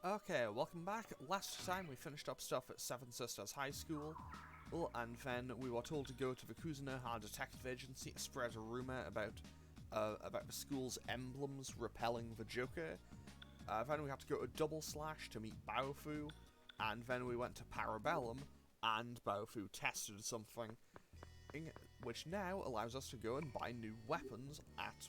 Okay, welcome back. Last time we finished up stuff at Seven Sisters High School, and then we were told to go to the Kuzuna, our detective agency, to spread a rumour about the school's emblems repelling the Joker. Then we had to go to Double Slash to meet Baofu, and then we went to Parabellum, and Baofu tested something, which now allows us to go and buy new weapons at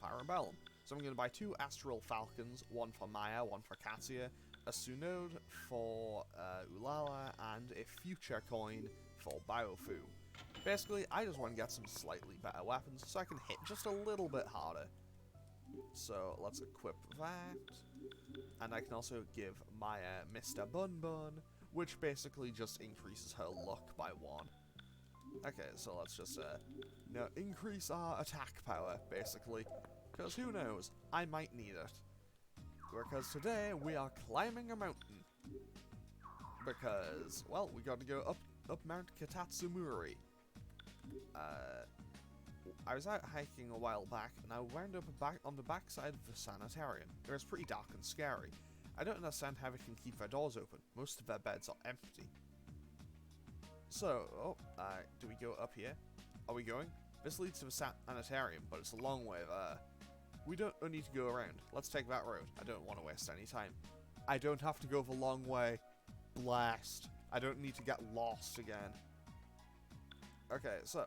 Parabellum. So I'm going to buy 2 Astral Falcons, one for Maya, one for Katia, a Sunode for Ulala, and a Future Coin for Baofu. Basically, I just want to get some slightly better weapons so I can hit just a little bit harder. So let's equip that. And I can also give Maya Mr. Bun Bun, which basically just increases her luck by 1. Okay, so let's just increase our attack power, basically. Because who knows, I might need it. Because today we are climbing a mountain. Because, well, we got to go up Mount Katatsumuri. I was out hiking a while back, and I wound up on the backside of the sanitarium. It was pretty dark and scary. I don't understand how they can keep their doors open. Most of their beds are empty. So, do we go up here? Are we going? This leads to the sanitarium, but it's a long way there. We don't need to go around. Let's take that road. I don't want to waste any time. I don't have to go the long way. Blast. I don't need to get lost again. Okay, so.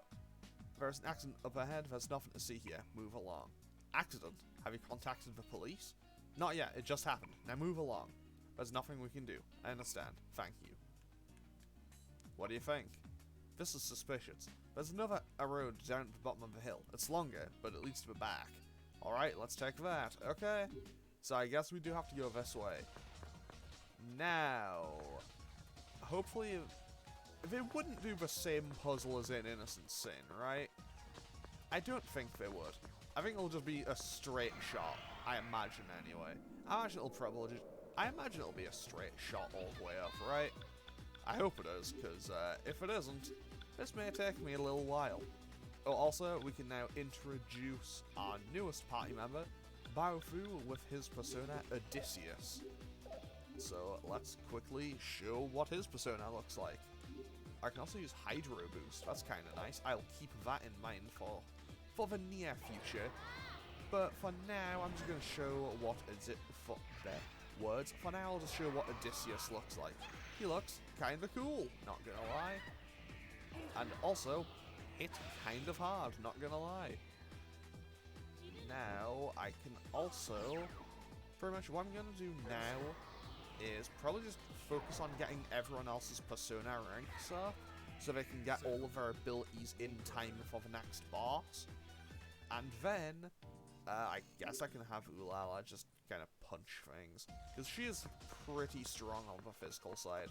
There's an accident up ahead. There's nothing to see here. Move along. Accident? Have you contacted the police? Not yet. It just happened. Now move along. There's nothing we can do. I understand. Thank you. What do you think? This is suspicious. There's a road down at the bottom of the hill. It's longer, but it leads to the back. Alright, let's take that. Okay. So I guess we do have to go this way. Now, hopefully they wouldn't do the same puzzle as in Innocent Sin, right? I don't think they would. I think it'll just be a straight shot. I imagine anyway. I imagine it'll be a straight shot all the way up, right? I hope it is, because if it isn't, this may take me a little while. Oh, also, we can now introduce our newest party member, Baofu, with his persona Odysseus. So let's quickly show what his persona looks like. I can also use Hydro Boost, that's kind of nice. I'll keep that in mind for the near future. But for now, I'm just going to show what For now, I'll just show what Odysseus looks like. He looks kind of cool, not gonna lie. And also, hit kind of hard, not gonna lie. Now, I can also, pretty much what I'm gonna do now is probably just focus on getting everyone else's persona ranks up, so they can get all of their abilities in time for the next boss. And then, I guess I can have Ulala just kind of punch things, because she is pretty strong on the physical side.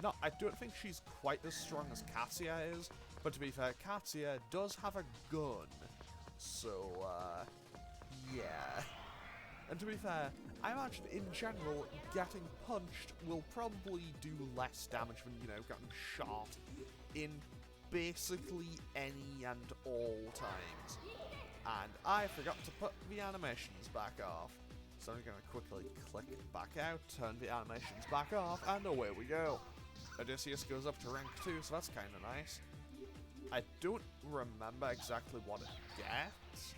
No, I don't think she's quite as strong as Katia is, but to be fair, Katia does have a gun, so, yeah. And to be fair, I imagine in general, getting punched will probably do less damage than, getting shot in basically any and all times. And I forgot to put the animations back off. So I'm going to quickly click back out, turn the animations back off, and away we go. Odysseus goes up to rank 2, so that's kind of nice. I don't remember exactly what it gets.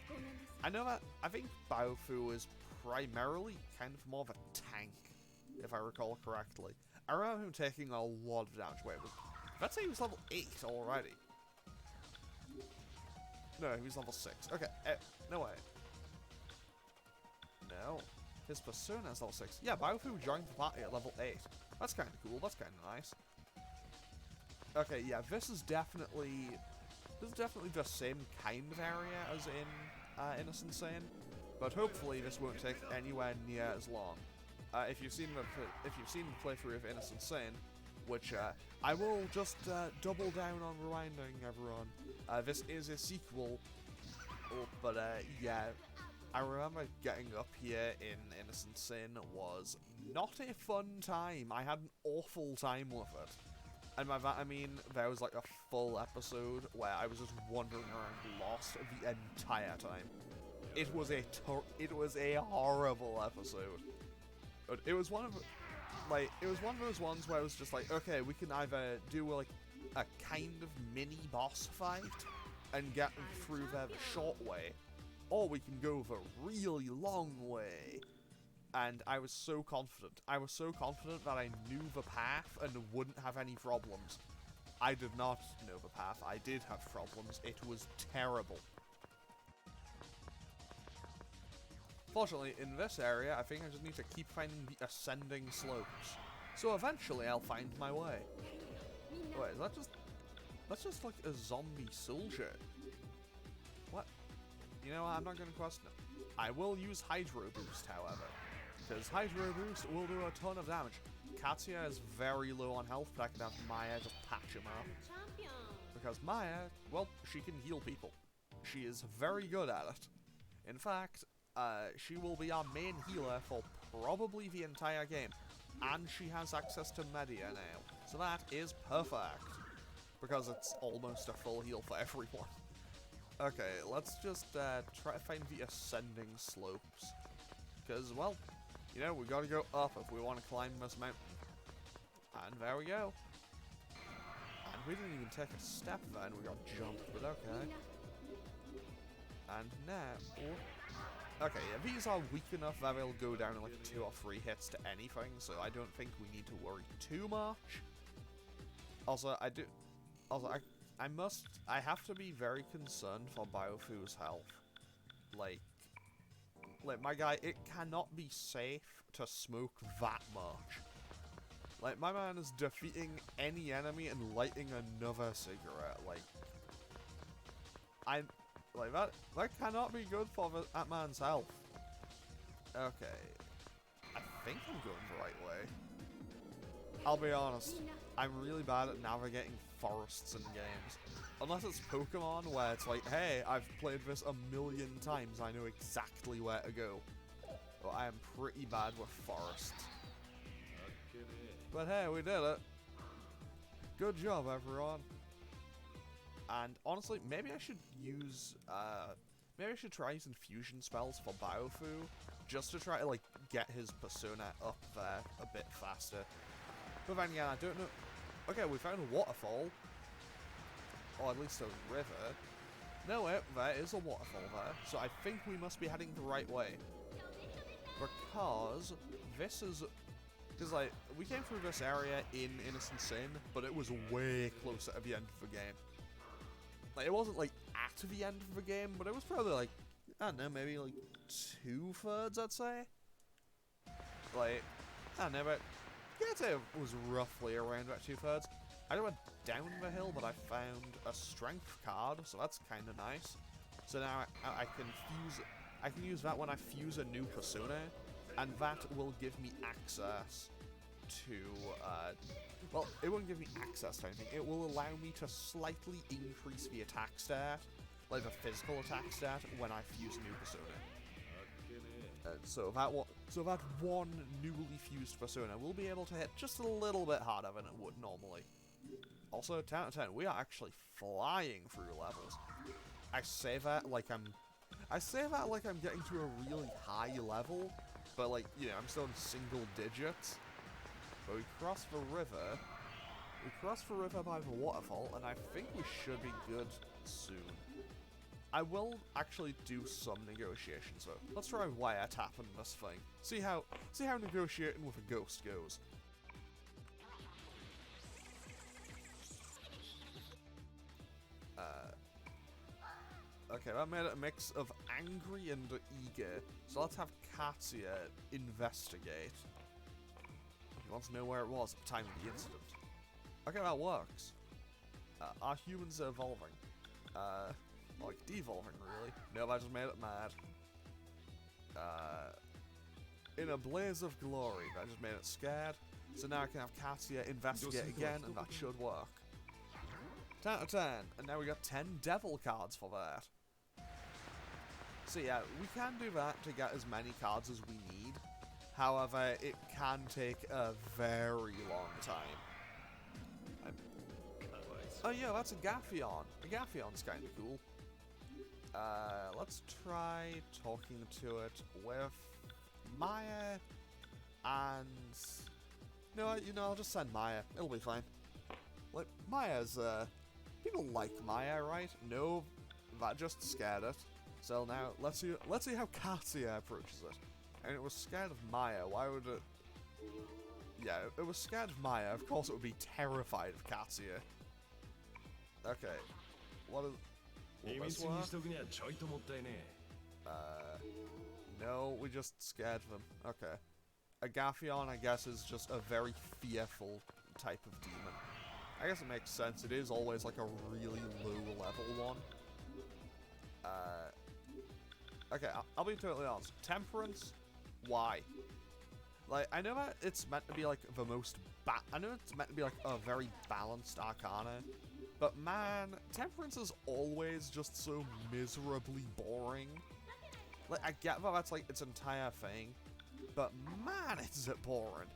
I know that, I think Baofu is primarily kind of more of a tank, if I recall correctly. I remember him taking a lot of damage. Wait, let's say he was level 8 already. No, he was level 6. Okay, no way. No. His persona is level 6. Yeah, Baofu joined the party at level 8. That's kind of cool. That's kind of nice. Okay, yeah, this is definitely the same kind of area as in Innocent Sin, but hopefully this won't take anywhere near as long. If you've seen the playthrough of Innocent Sin, which I will just double down on reminding everyone, this is a sequel. But yeah, I remember getting up here in Innocent Sin was not a fun time. I had an awful time with it. And by that I mean there was like a full episode where I was just wandering around lost the entire time. It was a horrible episode. But it was one of those ones where I was just like, okay, we can either do like a kind of mini boss fight and get through there the short way, or we can go the really long way. And I was so confident. I was so confident that I knew the path and wouldn't have any problems. I did not know the path. I did have problems. It was terrible. Fortunately, in this area, I think I just need to keep finding the ascending slopes. So eventually I'll find my way. Wait, is that just... That's just like a zombie soldier. What? You know what, I'm not going to question it. I will use Hydro Boost, however. Because Hydro Boost will do a ton of damage. Katya is very low on health, but I can have Maya just patch him up. Because Maya, well, she can heal people. She is very good at it. In fact, she will be our main healer for probably the entire game. And she has access to Media now. So that is perfect. Because it's almost a full heal for everyone. Okay, let's just try to find the ascending slopes. Because, well, you know, we gotta go up if we want to climb this mountain. And there we go. And we didn't even take a step then, we got jumped, but okay. And now... Okay, yeah, these are weak enough that they'll go down in like 2 or 3 hits to anything, so I don't think we need to worry too much. Also, I have to be very concerned for Baofu's health. Like, my guy, it cannot be safe to smoke that much. Like, my man is defeating any enemy and lighting another cigarette. That cannot be good for that man's health. Okay. I think I'm going the right way. I'll be honest, I'm really bad at navigating forests in games. Unless it's Pokemon, where it's like, hey, I've played this a million times, I know exactly where to go. But I am pretty bad with forests. But hey, we did it. Good job, everyone. And honestly, maybe I should use, maybe I should try using fusion spells for Baofu, just to try to, like, get his persona up there a bit faster. But then again, I don't know. Okay, we found a waterfall. Or at least a river. No, wait, there is a waterfall there. So I think we must be heading the right way. Because this is... Because, like, we came through this area in Innocent Sin, but it was way closer to the end of the game. Like, it wasn't, like, at the end of the game, but it was probably, like, I don't know, maybe, like, 2/3, I'd say? Like, I don't know, but... I'd say it was roughly around about 2/3. I went down the hill, but I found a strength card, so that's kind of nice. So now I can use that when I fuse a new persona, and that will give me access to, well, it won't give me access to anything. It will allow me to slightly increase the attack stat, like the physical attack stat, when I fuse a new persona. So that one newly fused persona will be able to hit just a little bit harder than it would normally. Also, 10 out of 10, we are actually flying through levels. I say that like I'm getting to a really high level, but like, you know, I'm still in single digits. But we cross the river. We cross the river by the waterfall, and I think we should be good soon. I will actually do some negotiations though. Let's try wiretapping this thing. See how negotiating with a ghost goes. Okay, that made it a mix of angry and eager. So let's have Katya investigate. He wants to know where it was at the time of the incident. Okay, that works. Are humans evolving? Like, devolving, really. No, I just made it mad. In a blaze of glory, that just made it scared. So now I can have Katya investigate again, and that should work. 10 out of 10, and now we got 10 devil cards for that. So yeah, we can do that to get as many cards as we need. However, it can take a very long time. Oh yeah, that's a Gaffion. A Gaffion's kind of cool. Let's try talking to it with Maya. And... I'll just send Maya. It'll be fine. Like, Maya's, people like Maya, right? No, that just scared it. So now, let's see how Katsuya approaches it. And it was scared of Maya, why would it... Yeah, it was scared of Maya, of course it would be terrified of Katsuya. Okay. What is... no, we just scared them. Okay. Agathion, I guess, is just a very fearful type of demon. I guess it makes sense. It is always like a really low level one. Okay, I'll be totally honest. Temperance, why? Like, I know that it's meant to be like the most I know it's meant to be like a very balanced arcana, but man, Temperance is always just so miserably boring. Like, I get that that's like its entire thing, but man, is it boring.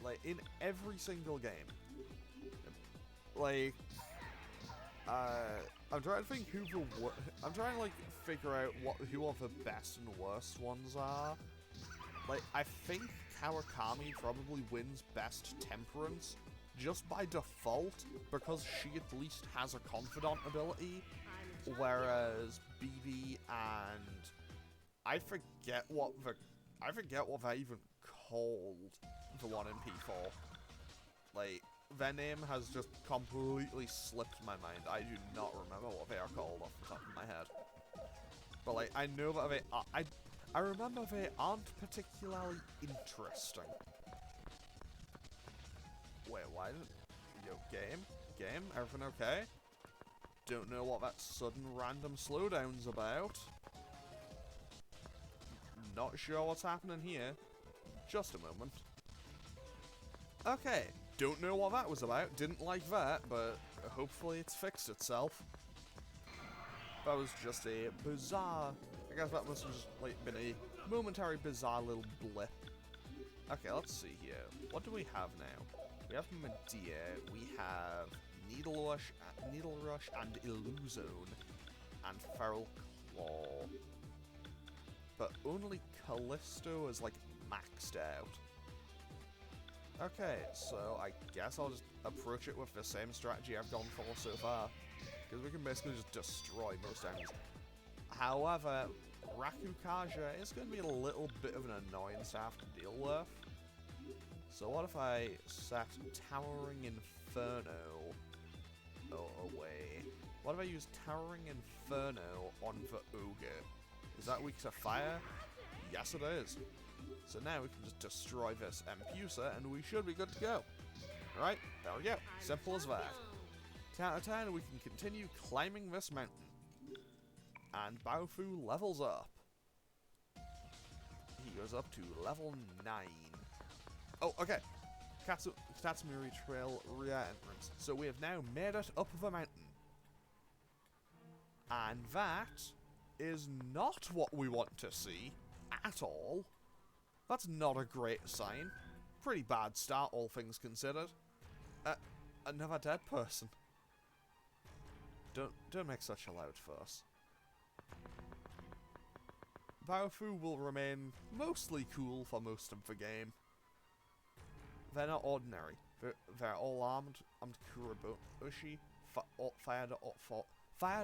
Like, in every single game. Like, I'm trying to think I'm trying to, like, figure out who are the best and worst ones are. Like, I think Kawakami probably wins best Temperance just by default, because she at least has a confidant ability, whereas BB and... I forget what they're even called, the one in P4. Like, their name has just completely slipped my mind. I do not remember what they are called off the top of my head. But, like, I know that they are... I remember they aren't particularly interesting. Wait, why didn't... Yo, game? Everything okay? Don't know what that sudden random slowdown's about. Not sure what's happening here. Just a moment. Okay, don't know what that was about. Didn't like that, but hopefully it's fixed itself. That was just a bizarre... I guess that must have just, like, been a momentary bizarre little blip. Okay, let's see here. What do we have now? We have Medea, we have Needle Rush and Illuzone, and Feral Claw. But only Callisto is, like, maxed out. Okay, so I guess I'll just approach it with the same strategy I've gone for so far. Because we can basically just destroy most enemies. However, Rakukaja is going to be a little bit of an annoyance to have to deal with. So what if I set Towering Inferno away? What if I use Towering Inferno on the Ogre? Is that weak to fire? Yes, it is. So now we can just destroy this Empusa, and we should be good to go. Alright, there we go. Simple as that. 10 out of 10, we can continue climbing this mountain. And Baofu levels up. He goes up to level 9. Oh, okay. Katatsumiri Trail rear entrance. So we have now made it up the mountain. And that is not what we want to see at all. That's not a great sign. Pretty bad start, all things considered. Another dead person. Don't make such a loud fuss. Baofu will remain mostly cool for most of the game. They're not ordinary. They're all armed Kurobushi, fired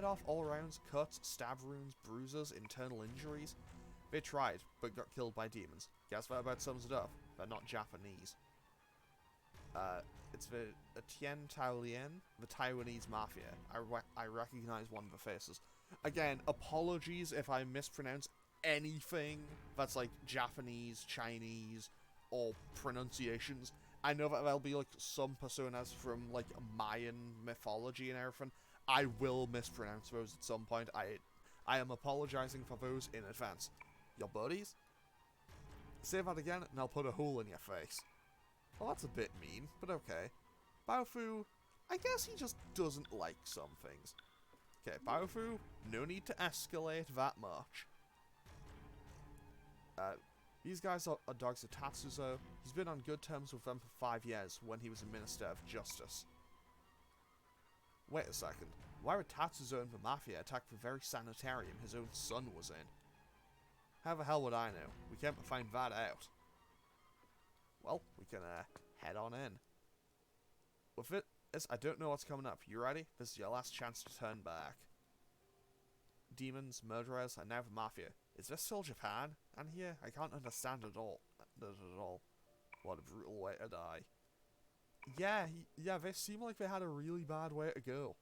off all rounds, cuts, stab wounds, bruises, internal injuries. They tried, but got killed by demons. Guess that about sums it up. They're not Japanese. It's the Tien Taolien, the Taiwanese mafia. I recognize one of the faces. Again, apologies if I mispronounce anything that's like Japanese, Chinese, or pronunciations. I know that there'll be like some personas from like Mayan mythology and everything. I will mispronounce those at some point. I am apologizing for those in advance. Your buddies? Say that again and I'll put a hole in your face. Well, that's a bit mean, but okay. Baofu, I guess he just doesn't like some things. Okay, Baofu, no need to escalate that much. These guys are dogs of Tatsuzo. He's been on good terms with them for 5 years when he was a Minister of Justice. Wait a second. Why would Tatsuzo and the Mafia attack the very sanitarium his own son was in? How the hell would I know? We can't find that out. Well, we can head on in. With it, I don't know what's coming up. You ready? This is your last chance to turn back. Demons, murderers, and now the Mafia. Is this still Japan? And here, I can't understand it all. What a brutal way to die. Yeah, they seem like they had a really bad way to go.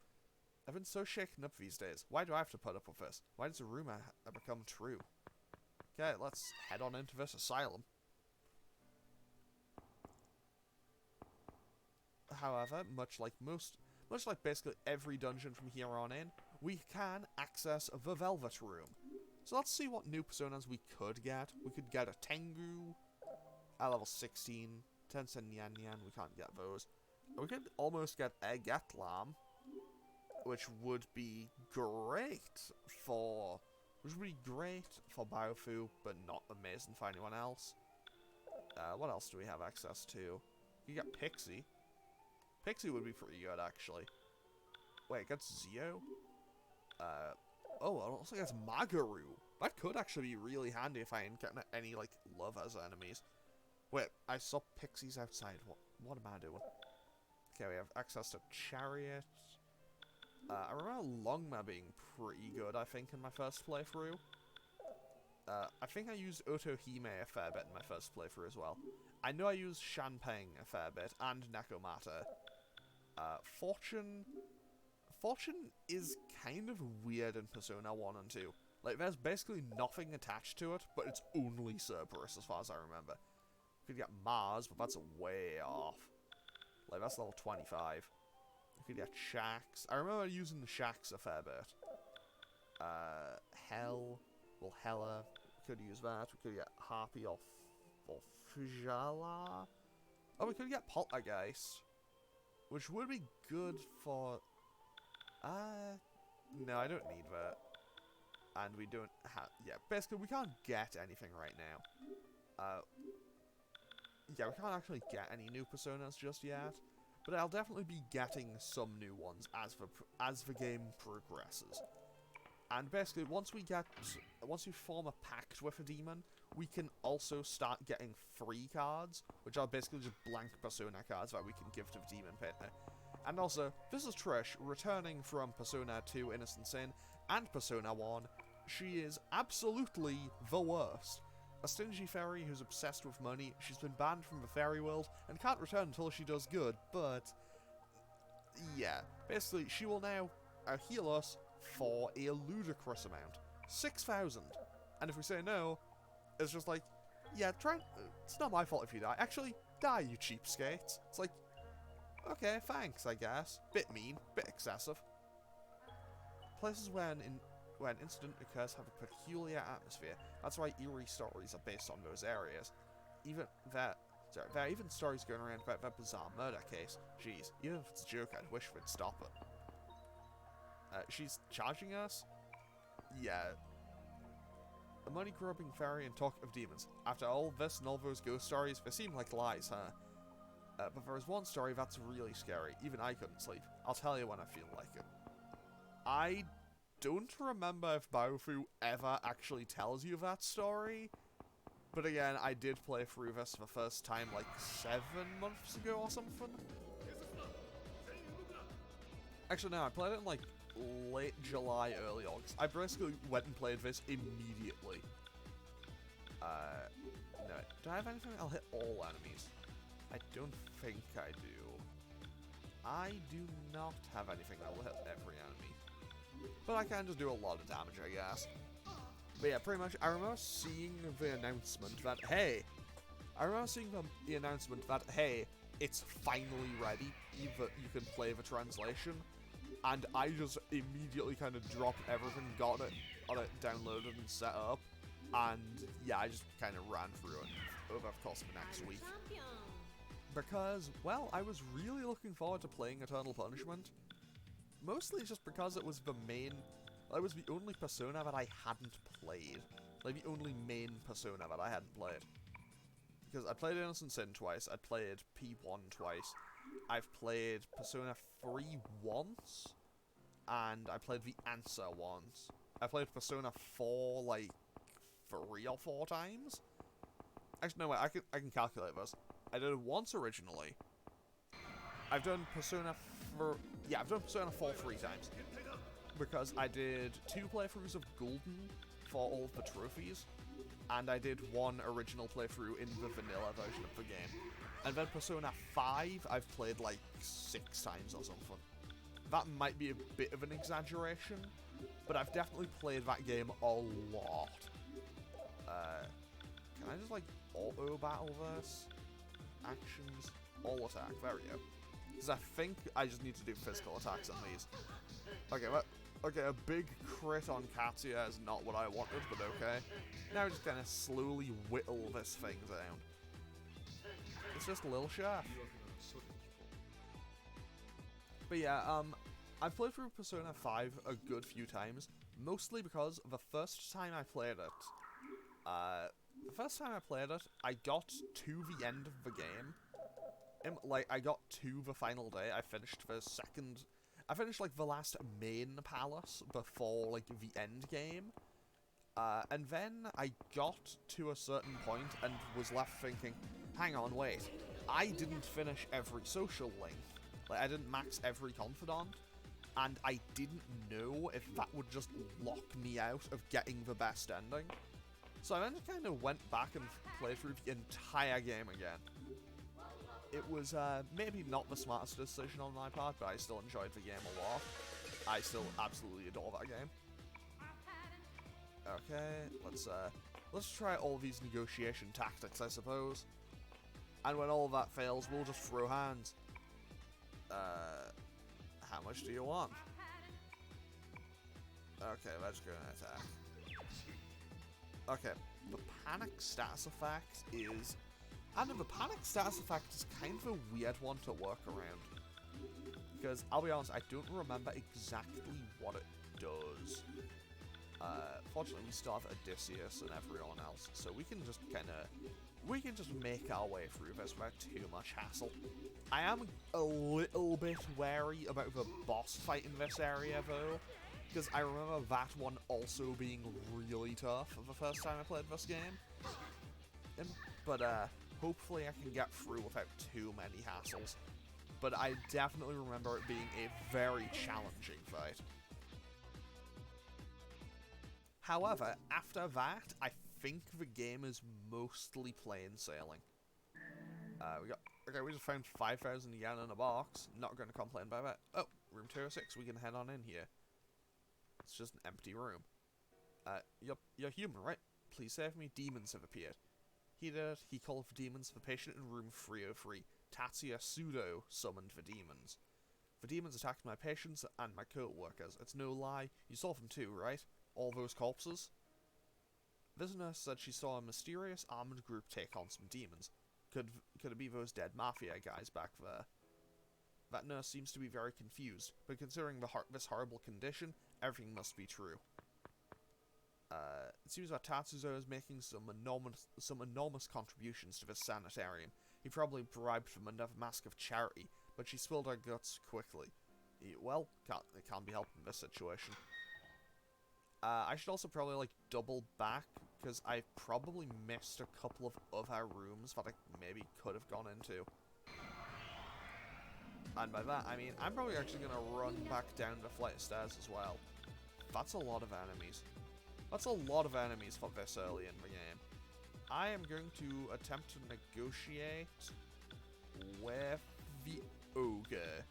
I've been so shaken up these days. Why do I have to put up with this? Why does a rumor become true? Okay, let's head on into this asylum. However, much like basically every dungeon from here on in, we can access the Velvet Room. So let's see what new personas we could get. We could get a Tengu at level 16, Tensen Yan Yan, we can't get those. We could almost get a Gatlam, which would be great for Baofu, but not amazing for anyone else. What else do we have access to? You get Pixie. Pixie would be pretty good, actually. Wait, it gets Zio? Oh, it also gets Magaru. That could actually be really handy if I ain't getting any, like, love as enemies. Wait, I saw Pixies outside. What am I doing? Okay, we have access to Chariot. I remember Longma being pretty good, I think, in my first playthrough. I think I used Otohime a fair bit in my first playthrough as well. I know I used Shanpeng a fair bit, and Nekomata. Fortune is kind of weird in Persona 1 and 2. Like, there's basically nothing attached to it, but it's only Cerberus as far as I remember. You could get Mars, but that's way off. Like, that's level 25. You could get Shax. I remember using the Shax a fair bit. Hella. We could use that. We could get Harpy or Fujala. Oh, we could get Poltergeist. Which would be good for... no, I don't need that. And we don't have... Yeah, basically, we can't get anything right now. Yeah, we can't actually get any new personas just yet. But I'll definitely be getting some new ones as the game progresses. And basically, once we form a pact with a demon, we can also start getting free cards, which are basically just blank persona cards that we can give to the demon partner. And also, this is Trish, returning from Persona 2 Innocent Sin and Persona 1. She is absolutely the worst. A stingy fairy who's obsessed with money, she's been banned from the fairy world, and can't return until she does good, but... yeah, basically, she will now heal us for a ludicrous amount. 6,000. And if we say no, it's just like, yeah, it's not my fault if you die. Actually, die, you cheapskates. It's like, okay, thanks, I guess. Bit mean, bit excessive. Places where an incident occurs have a peculiar atmosphere. That's why eerie stories are based on those areas. There are even stories going around about that bizarre murder case. Jeez, even if it's a joke, I'd wish we'd stop it. She's charging us? Yeah. A money-grubbing fairy and talk of demons. After all this and all those ghost stories, they seem like lies, huh? But there is one story that's really scary. Even I couldn't sleep. I'll tell you when I feel like it. I don't remember if Baofu ever actually tells you that story. But again, I did play through this for the first time like 7 months ago or something. Actually, no, I played it in like late July, early August. I basically went and played this immediately. No, do I have anything? I'll hit all enemies. I don't think I do. I do not have anything that will hit every enemy. But I can just do a lot of damage, I guess. But yeah, pretty much, I remember seeing the announcement that, hey, it's finally ready, you can play the translation, and I just immediately kind of dropped everything, got it downloaded and set up, and yeah, I just kind of ran through it over the course of the next week. Because, well, I was really looking forward to playing Eternal Punishment, mostly just because it was the only Persona that I hadn't played. Like, the only main Persona that I hadn't played. Because I played Innocent Sin twice, I played P1 twice, I've played Persona 3 once, and I played The Answer once. I played Persona 4, like, 3 or 4 times. Actually, no, wait, I can calculate this. I did it once originally. I've done Persona for... Yeah, I've done Persona 4 3 times. Because I did 2 playthroughs of Golden for all of the trophies. And I did 1 original playthrough in the vanilla version of the game. And then Persona 5, I've played like 6 times or something. That might be a bit of an exaggeration, but I've definitely played that game a lot. Can I just like auto-battle this? Actions, all attack, there we go. Because I think I just need to do physical attacks on these. Okay, okay, a big crit on Katsuya is not what I wanted, but okay. Now just kind of slowly whittle this thing down. It's just a little shaft. But yeah, I've played through Persona 5 a good few times, mostly because the first time I played it, I got to the end of the game. Like, I got to the final day, I finished like the last main palace before like the end game. And then I got to a certain point and was left thinking, hang on, wait, I didn't finish every social link. Like, I didn't max every confidant, and I didn't know if that would just lock me out of getting the best ending. So I then kind of went back and played through the entire game again. It was maybe not the smartest decision on my part, but I still enjoyed the game a lot. I still absolutely adore that game. Okay, let's try all these negotiation tactics, I suppose. And when all of that fails, we'll just throw hands. How much do you want? Okay, let's go and attack. Okay, the panic status effect is... I know, the panic status effect is kind of a weird one to work around. Because, I'll be honest, I don't remember exactly what it does. Fortunately, we still have Odysseus and everyone else, so we can just make our way through this without too much hassle. I am a little bit wary about the boss fight in this area, though, because I remember that one also being really tough the first time I played this game. But hopefully I can get through without too many hassles. But I definitely remember it being a very challenging fight. However, after that, I think the game is mostly plain sailing. We just found 5,000 yen in a box. Not going to complain about that. Oh, room 206. We can head on in here. It's just an empty room. You're human, right? Please save me. Demons have appeared. He called for demons. The patient in room 303. Tatsuya Pseudo summoned the demons. The demons attacked my patients and my co-workers. It's no lie. You saw them too, right? All those corpses? This nurse said she saw a mysterious armed group take on some demons. Could it be those dead mafia guys back there? That nurse seems to be very confused, but considering this horrible condition, everything must be true. It seems that Tatsuzo is making some enormous contributions to this sanitarium. He probably bribed them under the mask of charity, but she spilled her guts quickly. Well, it can't be helped in this situation. I should also probably, like, double back, because I probably missed a couple of other rooms that I maybe could have gone into. And by that, I mean, I'm probably actually going to run back down the flight of stairs as well. That's a lot of enemies. That's a lot of enemies for this early in the game. I am going to attempt to negotiate with the ogre.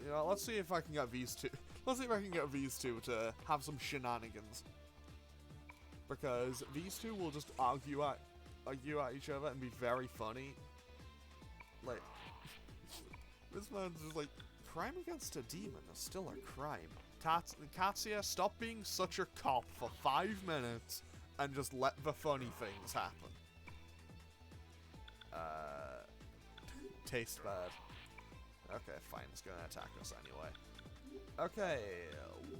You know, let's see if I can get these two. Let's see if I can get these two to have some shenanigans. Because these two will just argue at each other and be very funny. Like, this man's just like, crime against a demon is still a crime. Katsuya, stop being such a cop for 5 minutes and just let the funny things happen. Taste bad. Okay, fine, it's gonna attack us anyway. Okay,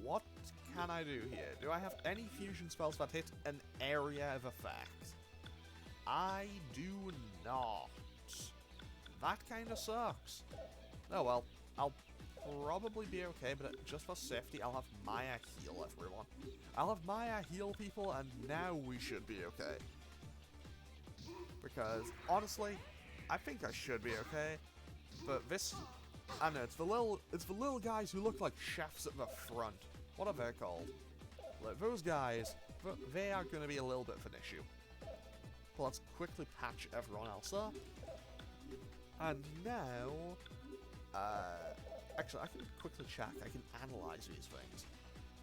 what can I do here? Do I have any fusion spells that hit an area of effect? I do not. That kinda sucks. Oh well, I'll probably be okay, but just for safety, I'll have Maya heal everyone. I'll have Maya heal people, and now we should be okay. Because, honestly, I think I should be okay. But this, I don't know, it's the little guys who look like chefs at the front. What are they called? Like, those guys, they are going to be a little bit of an issue. But let's quickly patch everyone else up. And now, actually, I can quickly check. I can analyze these things.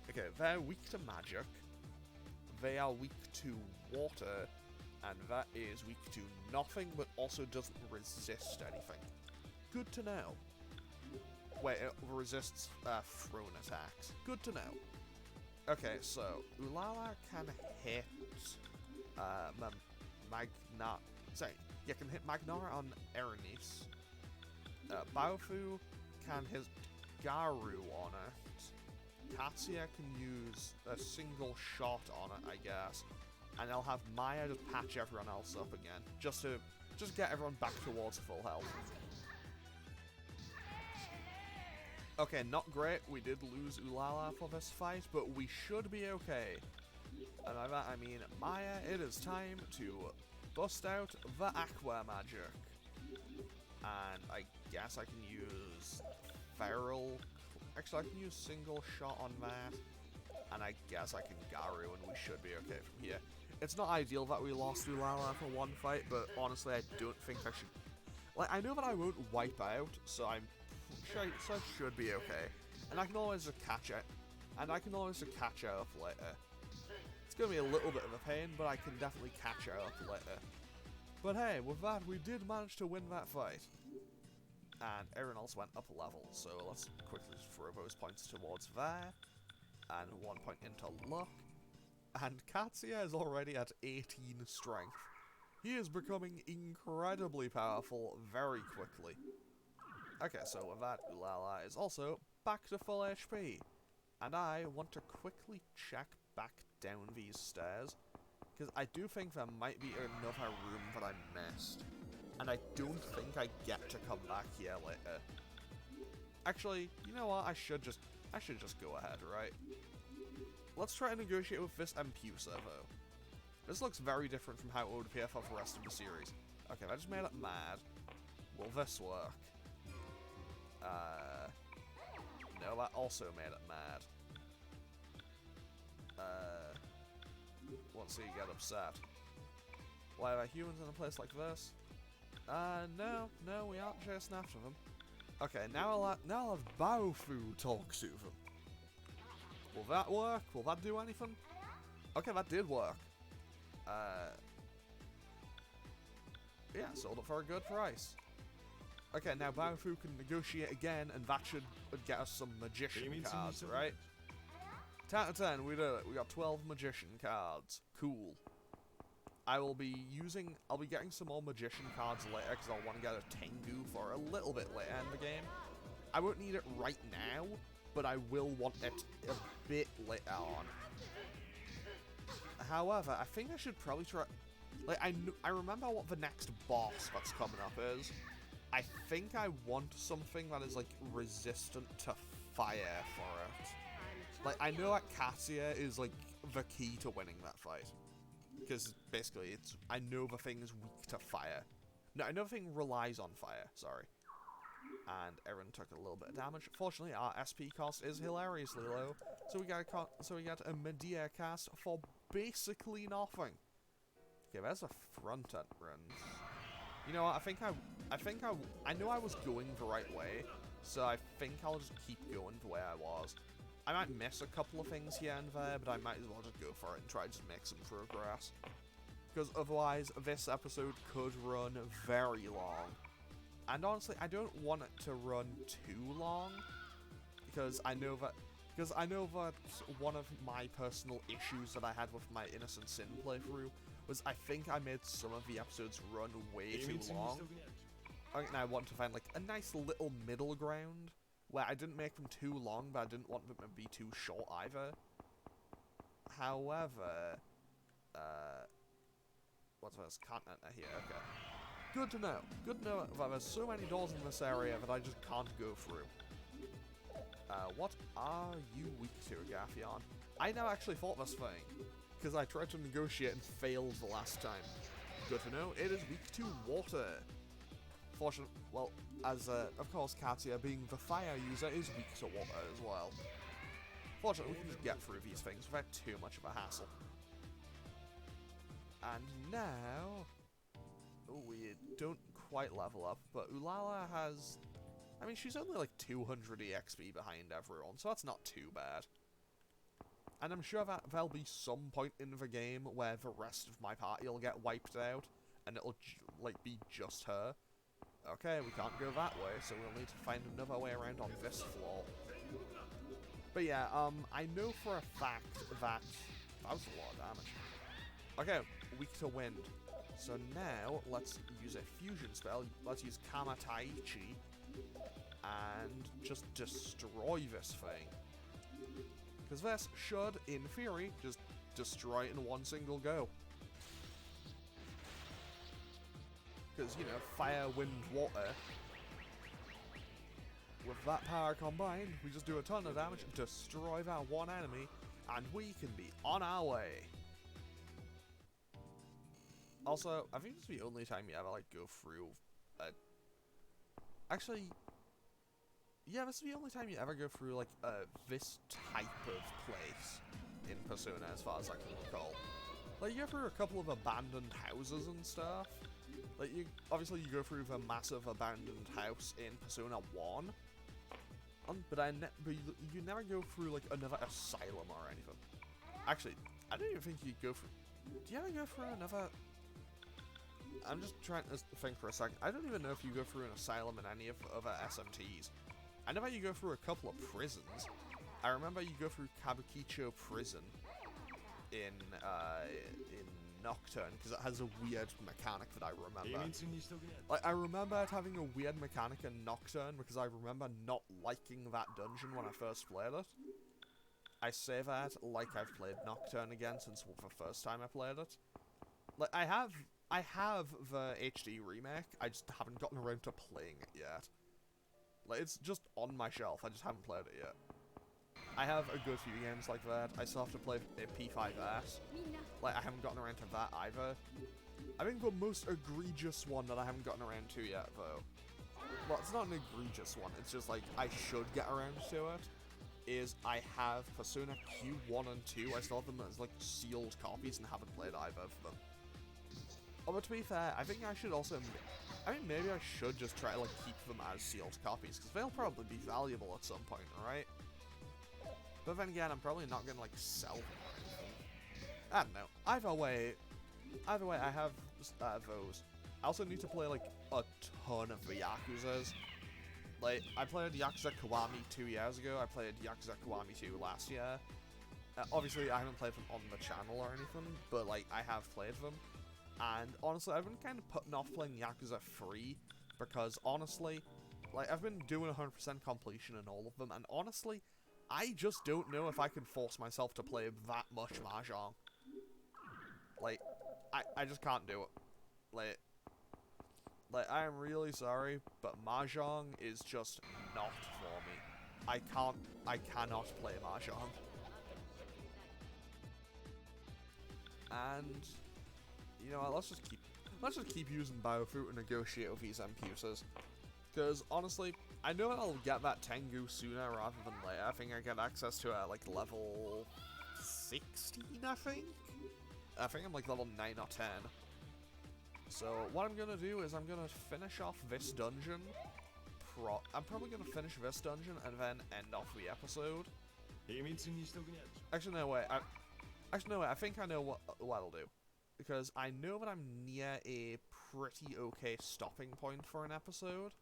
Okay, they're weak to magic. They are weak to water. And that is weak to nothing, but also doesn't resist anything. Good to know. Wait, it resists thrown attacks. Good to know. Okay, so Ulala can hit you can hit Magnar on Erenice. Baofu can hit Garu on it. Katsuya can use a single shot on it, I guess. And I'll have Maya just patch everyone else up again. Just to get everyone back towards full health. Okay, not great. We did lose Ulala for this fight, but we should be okay. And by that I mean, Maya, it is time to bust out the Aqua Magic. And I guess I can use Feral. Actually, I can use single shot on that. And I guess I can Garu, and we should be okay from here. It's not ideal that we lost Ulala for one fight, but honestly, I don't think I should. Like, I know that I won't wipe out, so I should be okay. And I can always just catch it. And I can always just catch her up later. It's going to be a little bit of a pain, but I can definitely catch her up later. But hey, with that, we did manage to win that fight. And everyone else went up a level, so let's quickly just throw those points towards there. And 1 point into luck. And Katsuya is already at 18 strength. He is becoming incredibly powerful very quickly. Okay, so with that, Ulala is also back to full HP. And I want to quickly check back down these stairs, because I do think there might be another room that I missed. And I don't think I get to come back here later. Actually, you know what? I should just go ahead, right? Let's try to negotiate with this Empusa, though. This looks very different from how it would appear for the rest of the series. Okay, I just made it mad. Will this work? No, that also made it mad. Once you get upset. Why are humans in a place like this? No, we aren't chasing after them. Okay, now I'll have Baofu talk to them. Will that work? Will that do anything? Okay, that did work. Yeah, sold it for a good price. Okay, now Baofu can negotiate again, and that should get us some magician cards, right? 10 out of 10, we did it. We got 12 magician cards. Cool. I'll be getting some more magician cards later, because I'll want to get a Tengu for a little bit later in the game. I won't need it right now, but I will want it a bit later on. However, I think I should probably try. Like, I remember what the next boss that's coming up is. I think I want something that is like resistant to fire for it. Like, I know that Katsuya is like the key to winning that fight, because basically I know the thing is weak to fire. No, I know the thing relies on fire. Sorry. And Eren took a little bit of damage. Fortunately, our SP cost is hilariously low, so we got a Medea cast for basically nothing. Okay, there's a front entrance. You know what? I know I was going the right way, so I think I'll just keep going the way I was. I might miss a couple of things here and there, but I might as well just go for it and try to just make some progress. Because otherwise, this episode could run very long. And honestly, I don't want it to run too long, because I know that one of my personal issues that I had with my Innocent Sin playthrough was I think I made some of the episodes run way too long. And I want to find like a nice little middle ground where I didn't make them too long, but I didn't want them to be too short either. However, what's this? Can't enter here. Okay. Good to know. Good to know that there's so many doors in this area that I just can't go through. What are you weak to, Gaffion? I never actually fought this thing, because I tried to negotiate and failed the last time. Good to know, it is weak to water. Fortunately, well, as, of course, Katia, being the fire user, is weak to water as well. Fortunately, we can just get through these things without too much of a hassle. And now... we don't quite level up, but Ulala has... I mean, she's only like 200 EXP behind everyone, so that's not too bad. And I'm sure that there'll be some point in the game where the rest of my party will get wiped out, and it'll, like, be just her. Okay, we can't go that way, so we'll need to find another way around on this floor. But yeah, I know for a fact that... That was a lot of damage. Okay, weak to wind. So now, let's use a fusion spell. Let's use Kamataichi. And just destroy this thing. Because this should, in theory, just destroy it in one single go. Because, you know, fire, wind, water. With that power combined, we just do a ton of damage, destroy that one enemy, and we can be on our way. Also, I think this is the only time you ever, like, go through actually... Yeah, this is the only time you ever go through, like, this type of place in Persona, as far as I can recall. Like, you go through a couple of abandoned houses and stuff. Like, obviously you go through the massive abandoned house in Persona 1. But you never go through, like, another asylum or anything. Actually, I don't even think you go through... Do you ever go through another... I'm just trying to think for a second. I don't even know if you go through an asylum in any of the other SMTs. I know that you go through a couple of prisons. I remember you go through Kabukicho Prison in Nocturne, because it has a weird mechanic that I remember. Like, I remember it having a weird mechanic in Nocturne, because I remember not liking that dungeon when I first played it. I say that like I've played Nocturne again since the first time I played it. Like, I have the HD remake, I just haven't gotten around to playing it yet. Like, it's just on my shelf, I just haven't played it yet. I have a good few games like that. I still have to play P5S. Like, I haven't gotten around to that either. I think the most egregious one that I haven't gotten around to yet, though... Well, it's not an egregious one, it's just like, I should get around to it, is I have Persona Q1 and 2. I still have them as, like, sealed copies and haven't played either of them. Oh, but to be fair, I think I should also... I mean, maybe I should just try to, like, keep them as sealed copies, because they'll probably be valuable at some point, right? But then again, I'm probably not gonna, like, sell them or anything. I don't know. Either way, I have those. I also need to play, like, a ton of the Yakuzas. Like, I played Yakuza Kiwami 2 years ago, I played Yakuza Kiwami 2 last year. Obviously, I haven't played them on the channel or anything, but, like, I have played them. And honestly, I've been kind of putting off playing Yakuza 3, because honestly, like, I've been doing 100% completion in all of them, and honestly, I just don't know if I can force myself to play that much Mahjong. Like, I just can't do it. Like, I'm really sorry, but Mahjong is just not for me. I cannot play Mahjong. And... you know what, let's just keep using Baofu to negotiate with these MPUSers. Because, honestly, I know that I'll get that Tengu sooner rather than later. I think I get access to it, like, level 16, I think? I think I'm, like, level 9 or 10. So, what I'm gonna do is I'm gonna finish off this dungeon. I'm probably gonna finish this dungeon and then end off the episode. Actually, no, wait. I think I know what I'll do. Because I know that I'm near a pretty okay stopping point for an episode.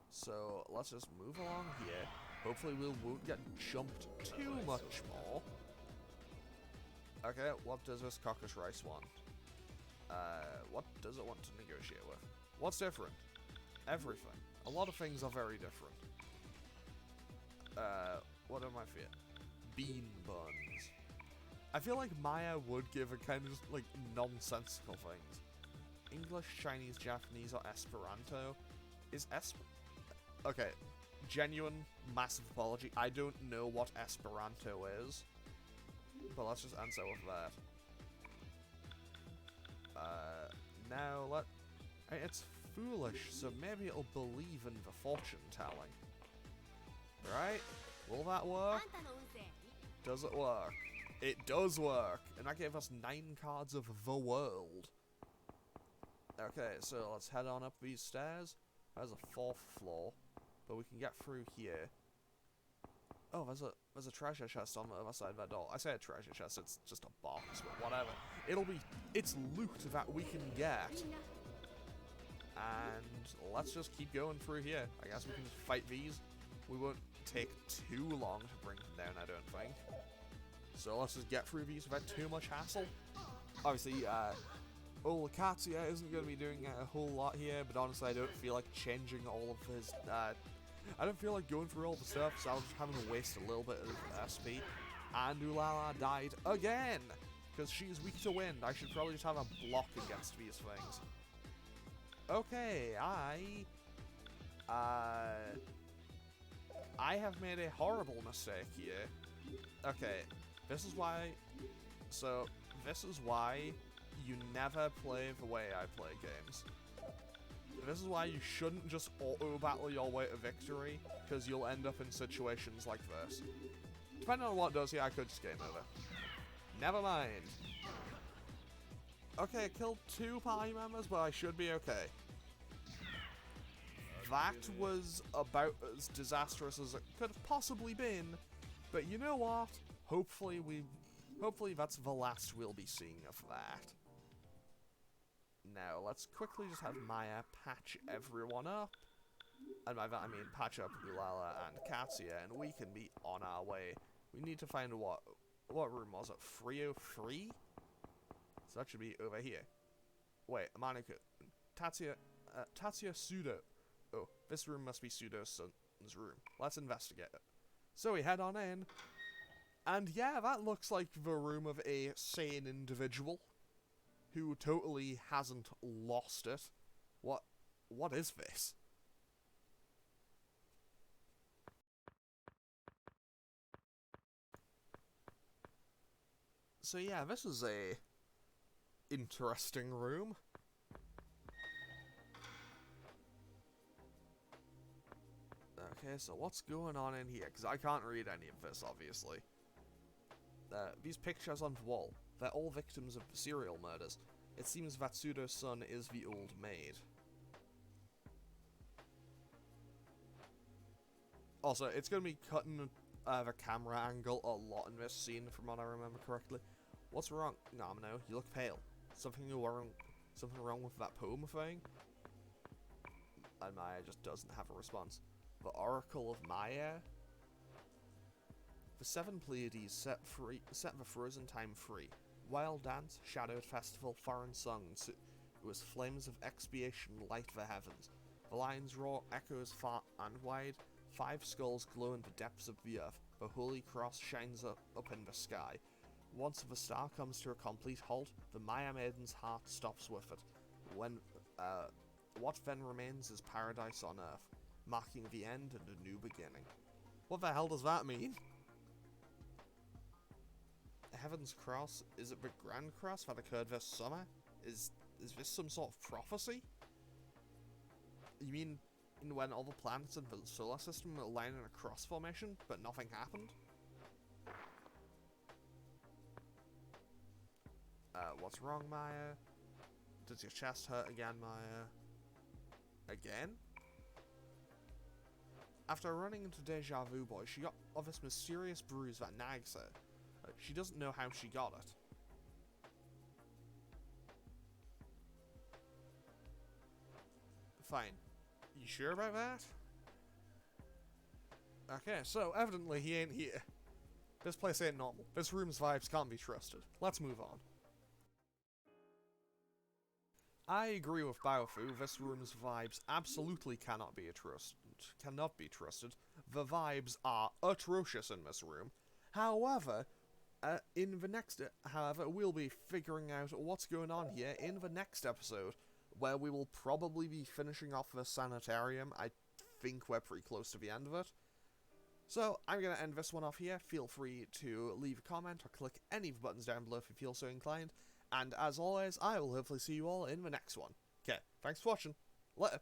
So, let's just move along here. Hopefully we won't get jumped too much more. Okay, what does this caucus rice want? What does it want to negotiate with? What's different? Everything. A lot of things are very different. What am I feeling? Bean buns. I feel like Maya would give a kind of just, like, nonsensical things. English, Chinese, Japanese, or Esperanto? Okay. genuine, massive apology. I don't know what Esperanto is, but let's just answer with that. Now it's foolish, so maybe it'll believe in the fortune telling. Right? Will that work? Does it work? It does work! And that gave us 9 cards of the world. Okay, so let's head on up these stairs. There's a 4th floor, but we can get through here. Oh, there's a treasure chest on the other side of that door. I say a treasure chest, it's just a box, but whatever. It's loot that we can get. And let's just keep going through here. I guess we can fight these. We won't take too long to bring them down, I don't think. So let's just get through these without too much hassle. Obviously, old Katsuya isn't going to be doing a whole lot here, but honestly I don't feel like changing all of his, I don't feel like going through all the stuff, so I'll just have him waste a little bit of SP. And Ulala died again! Because she's weak to wind. I should probably just have a block against these things. Okay, I have made a horrible mistake here. Okay, this is why you never play the way I play games. This is why you shouldn't just auto-battle your way to victory, because you'll end up in situations like this. Depending on what it does here, I could just game over. Never mind. Okay, I killed 2 party members, but I should be okay. That was about as disastrous as it could have possibly been, but you know what? Hopefully that's the last we'll be seeing of that. Now, let's quickly just have Maya patch everyone up. And by that I mean patch up Ulala and Katsuya, and we can be on our way. We need to find what room was it? 303? So that should be over here. Wait, Monica. Tatsuya Pseudo. Oh, this room must be Pseudo-Sun's room. Let's investigate it. So we head on in. And yeah, that looks like the room of a sane individual who totally hasn't lost it. What is this? So yeah, this is a interesting room. Okay, so what's going on in here? Because I can't read any of this, obviously. These pictures on the wall, they're all victims of serial murders. It seems that Pseudo-Sun is the old maid. Also, it's going to be cutting the camera angle a lot in this scene, from what I remember correctly. What's wrong? Nomino, you look pale. Something wrong with that poem thing? And Maya just doesn't have a response. The Oracle of Maya? The 7 Pleiades set the frozen time free. Wild dance, shadowed festival, foreign songs. It was flames of expiation light the heavens. The lion's roar echoes far and wide. 5 skulls glow in the depths of the earth. The holy cross shines up in the sky. Once the star comes to a complete halt, the Maya maiden's heart stops with it. What then remains is paradise on earth, marking the end and a new beginning. What the hell does that mean? Heaven's Cross? Is it the Grand Cross that occurred this summer? Is this some sort of prophecy? You mean when all the planets in the solar system were aligned in a cross formation, but nothing happened? What's wrong, Maya? Does your chest hurt again, Maya? Again? After running into Deja Vu Boy, she got this mysterious bruise that nags her. She doesn't know how she got it. Fine. You sure about that? Okay, so evidently he ain't here. This place ain't normal. This room's vibes can't be trusted. Let's move on. I agree with Baofu, this room's vibes absolutely cannot be trusted. The vibes are atrocious in this room. However, we'll be figuring out what's going on here in the next episode, where we will probably be finishing off the sanitarium. I think we're pretty close to the end of it. So, I'm going to end this one off here. Feel free to leave a comment or click any of the buttons down below if you feel so inclined. And as always, I will hopefully see you all in the next one. Okay, thanks for watching. Later.